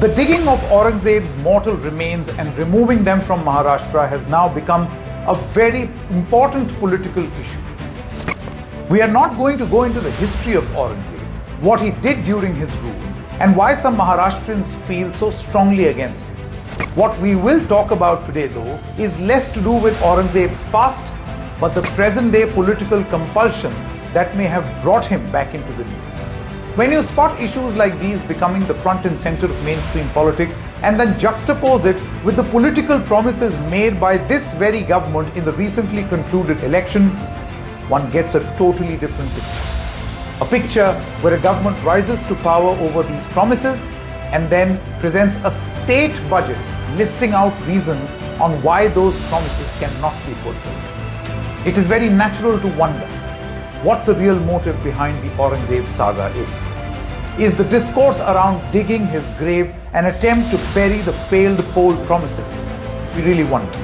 The digging of Aurangzeb's mortal remains and removing them from Maharashtra has now become a very important political issue. We are not going to go into the history of Aurangzeb, what he did during his rule, and why some Maharashtrians feel so strongly against him. What we will talk about today, though, is less to do with Aurangzeb's past, but the present-day political compulsions that may have brought him back into the news. When you spot issues like these becoming the front and center of mainstream politics and then juxtapose it with the political promises made by this very government in the recently concluded elections, one gets a totally different picture. A picture where a government rises to power over these promises and then presents a state budget listing out reasons on why those promises cannot be fulfilled. It is very natural to wonder what the real motive behind the Aurangzeb saga is. Is the discourse around digging his grave an attempt to bury the failed poll promises? We really wonder.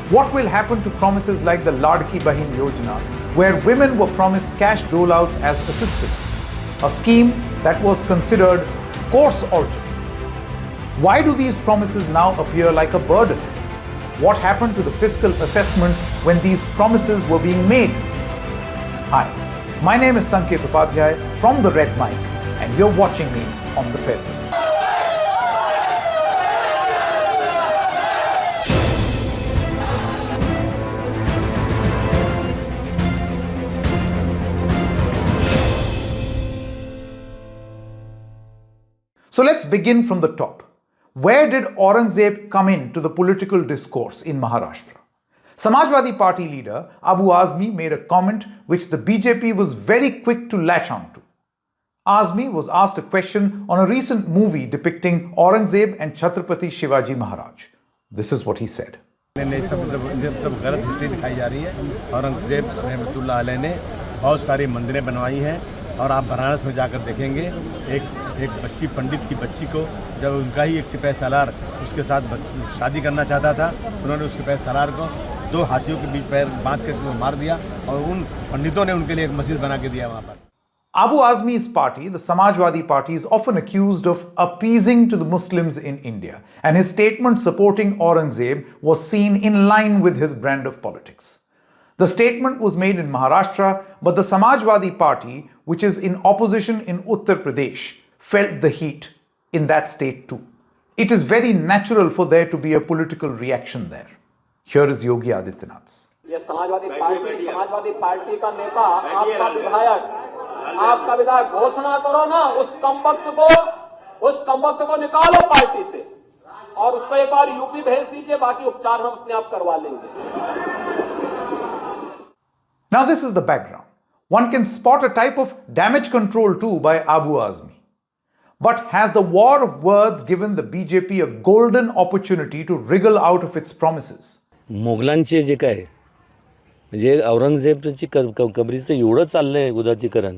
What will happen to promises like the Ladki Bahin Yojna, where women were promised cash doleouts as assistance, a scheme that was considered course altering? Why do these promises now appear like a burden? What happened to the fiscal assessment when these promises were being made? Hi, my name is Sanket Upadhyaya from the Red Mic, and you're watching me on TheFederal. So let's begin from the top. Where did Aurangzeb come into the political discourse in Maharashtra? Samajwadi Party leader Abu Azmi made a comment which the BJP was very quick to latch on to. Azmi was asked a question on a recent movie depicting Aurangzeb and Chhatrapati Shivaji Maharaj. This is what he said. सब गलत history दिखाई जा रही है। औरंगजेब रहमतुल्लाह अलैह ने बहुत सारी मंदिरें बनवाई हैं और आप बनारस में जाकर देखेंगे एक बच्ची पंडित की बच्ची को जब उनका ही एक सिपाही सालार उसके साथ शादी करना चाहता था, उन्होंने उस सिपाही सालार को दो हाथियों के बीच पैर बांध कर मार दिया और उन पंडितों ने उनके लिए एक मस्जिद बना के दिया वहाँ पर। Abu Azmi's party, the Samajwadi Party, is often accused of appeasing to the Muslims in India, and his statement supporting Aurangzeb was seen in line with his brand of politics. The statement was made in Maharashtra, but the Samajwadi Party, which is in opposition in Uttar Pradesh, felt the heat in that state too. It is very natural for there to be a political reaction there. Here is Yogi Adityanath's. ये Samajwadi party का नेता आपका विधायक घोषणा करो ना, उस कमबख्त को निकालो पार्टी से और उसको एक बार यूपी भेज दीजिए, बाकी उपचार हम अपने आप करवा लेंगे. Now this is the background. One can spot a type of damage control too by Abu Azmi. But has the war of words given the BJP a golden opportunity to wriggle out of its promises? मुघलांचे जे काय म्हणजे औरंगजेबची कबरीचं एवढं चाललंय उदातीकरण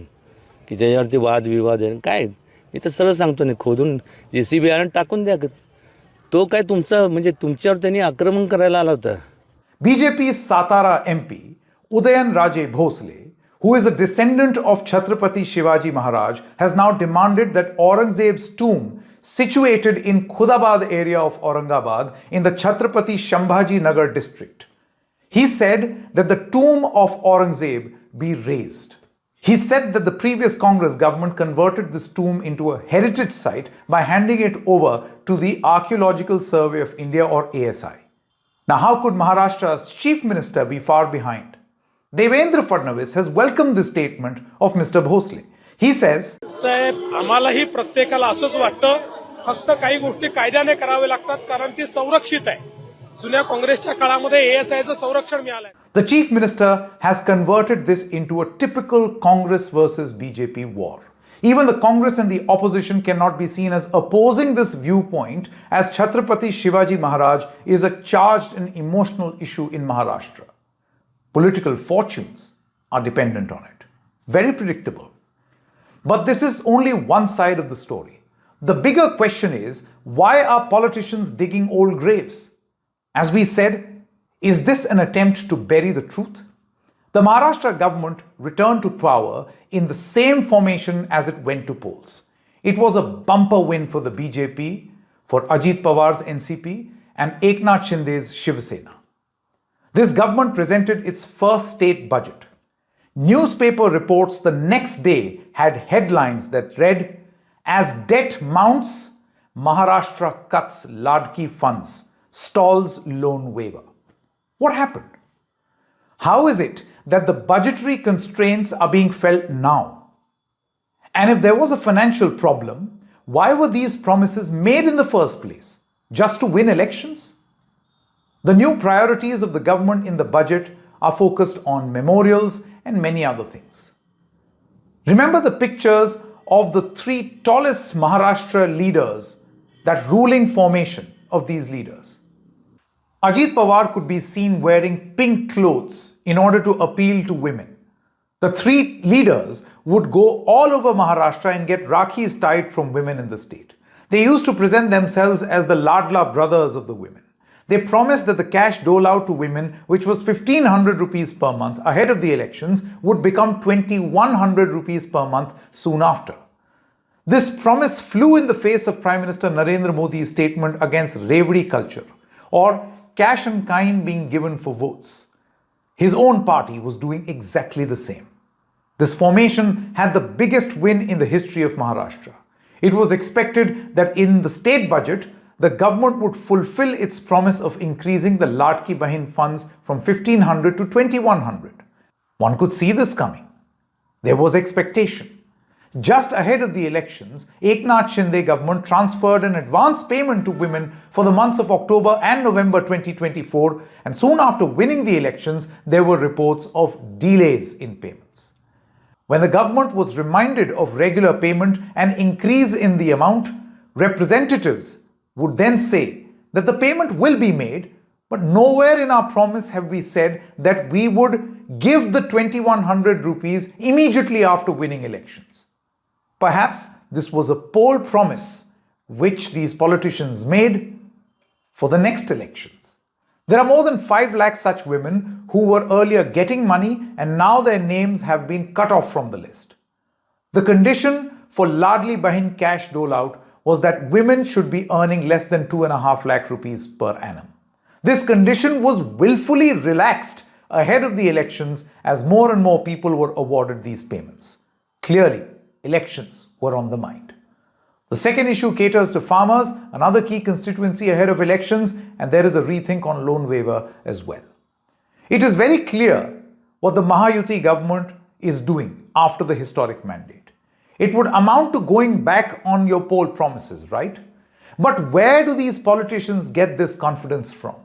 की त्याच्यावरती वादविवाद आहे. काय मी तर सरळ सांगतो नाही, खोदून JCB आणून टाकून द्या. तो काय तुमचा म्हणजे तुमच्यावर त्यांनी आक्रमण करायला आला होता. BJP's Satara MP Udayan Raje Bhosle, who is a descendant of Chhatrapati Shivaji Maharaj, has now demanded that Aurangzeb's tomb, situated in Khudabad area of Aurangabad in the Chhatrapati Shambhaji Nagar district. He said that the tomb of Aurangzeb be razed. He said that the previous Congress government converted this tomb into a heritage site by handing it over to the Archaeological Survey of India, or ASI. Now, how could Maharashtra's chief minister be far behind? Devendra Fadnavis has welcomed this statement of Mr. Bhosle. He says, साहेब, आम्हालाही प्रत्येकाला असंच वाटतं, फक्त काही गोष्टी कायद्याने करावे लागतात कारण ती संरक्षित आहे. जुन्या काँग्रेसच्या काळामध्ये ASIचं संरक्षण मिळालंय. The chief minister has converted this into a typical Congress versus BJP war. Even the Congress and the opposition cannot be seen as opposing this viewpoint, as Chhatrapati Shivaji Maharaj is a charged and emotional issue in Maharashtra. Political fortunes are dependent on it. Very predictable. But this is only one side of the story. The bigger question is, why are politicians digging old graves? As we said, is this an attempt to bury the truth? The Maharashtra government returned to power in the same formation as it went to polls. It was a bumper win for the BJP, for Ajit Pawar's NCP and Eknath Shinde's Shiv Sena. This government presented its first state budget. Newspaper reports the next day had headlines that read, "As debt mounts, Maharashtra cuts Ladki funds, stalls loan waiver." What happened? How is it that the budgetary constraints are being felt now? And if there was a financial problem, why were these promises made in the first place? Just to win elections? The new priorities of the government in the budget are focused on memorials and many other things. Remember the pictures of the three tallest Maharashtra leaders, that ruling formation of these leaders. Ajit Pawar could be seen wearing pink clothes in order to appeal to women. The three leaders would go all over Maharashtra and get rakhis tied from women in the state. They used to present themselves as the Ladla brothers of the women. They promised that the cash dole out to women, which was 1,500 rupees per month ahead of the elections, would become 2,100 rupees per month soon after. This promise flew in the face of Prime Minister Narendra Modi's statement against revdi culture, or cash and kind being given for votes. His own party was doing exactly the same. This formation had the biggest win in the history of Maharashtra. It was expected that in the state budget, the government would fulfill its promise of increasing the Ladki Bahin funds from 1,500 to 2,100. One could see this coming. There was expectation. Just ahead of the elections, Eknath Shinde government transferred an advance payment to women for the months of October and November 2024, and soon after winning the elections, there were reports of delays in payments. When the government was reminded of regular payment and increase in the amount, representatives would then say that the payment will be made, but nowhere in our promise have we said that we would give the 2,100 rupees immediately after winning elections. Perhaps this was a poll promise which these politicians made for the next elections. There are more than 5 lakh such women who were earlier getting money and now their names have been cut off from the list. The condition for Ladli Bahin cash dole out was that women should be earning less than 2.5 lakh rupees per annum. This condition was willfully relaxed ahead of the elections as more and more people were awarded these payments. Clearly, elections were on the mind. The second issue caters to farmers, another key constituency ahead of elections, and there is a rethink on loan waiver as well. It is very clear what the Mahayuti government is doing after the historic mandate. It would amount to going back on your poll promises, right? But where do these politicians get this confidence from?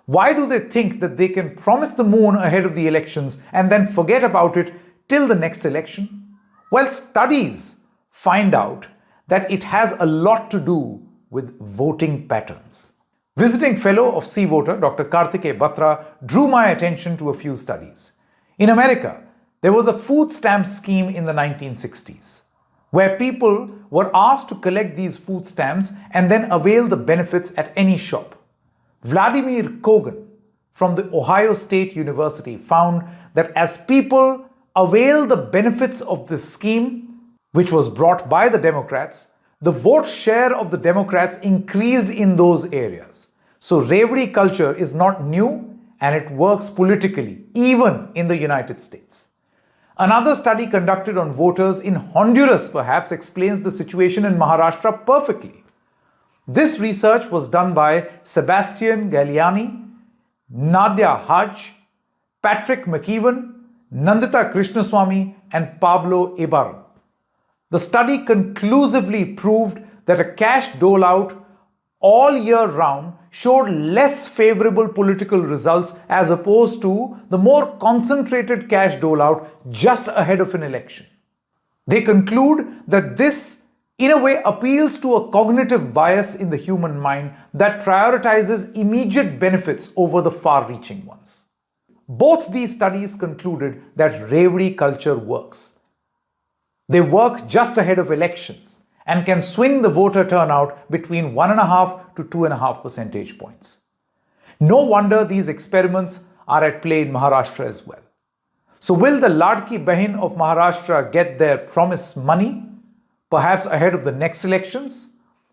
Why do they think that they can promise the moon ahead of the elections and then forget about it till the next election? Well, studies find out that it has a lot to do with voting patterns. Visiting fellow of C Voter, Dr. Kartike Batra, drew my attention to a few studies. In America, there was a food stamp scheme in the 1960s, where people were asked to collect these food stamps and then avail the benefits at any shop. Vladimir Kogan from the Ohio State University found that as people avail the benefits of this scheme, which was brought by the Democrats, the vote share of the Democrats increased in those areas. So revdi culture is not new and it works politically, even in the United States. Another study conducted on voters in Honduras perhaps explains the situation in Maharashtra perfectly. This research was done by Sebastian Galliani, Nadia Haj, Patrick McKeevan, Nandita Krishnaswamy, and Pablo Ibarra. The study conclusively proved that a cash dole out all year round showed less favorable political results as opposed to the more concentrated cash dole out just ahead of an election. They conclude that this, in a way, appeals to a cognitive bias in the human mind that prioritizes immediate benefits over the far-reaching ones. Both these studies concluded that revdi culture works. They work just ahead of elections and can swing the voter turnout between 1.5 to 2.5 percentage points. No wonder these experiments are at play in Maharashtra as well. So will the Ladki Bahin of Maharashtra get their promised money, perhaps ahead of the next elections?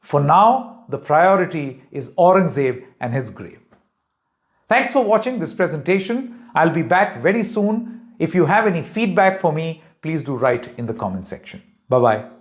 For now, the priority is Aurangzeb and his grave. Thanks for watching this presentation. I'll be back very soon. If you have any feedback for me, please do write in the comment section. Bye-bye.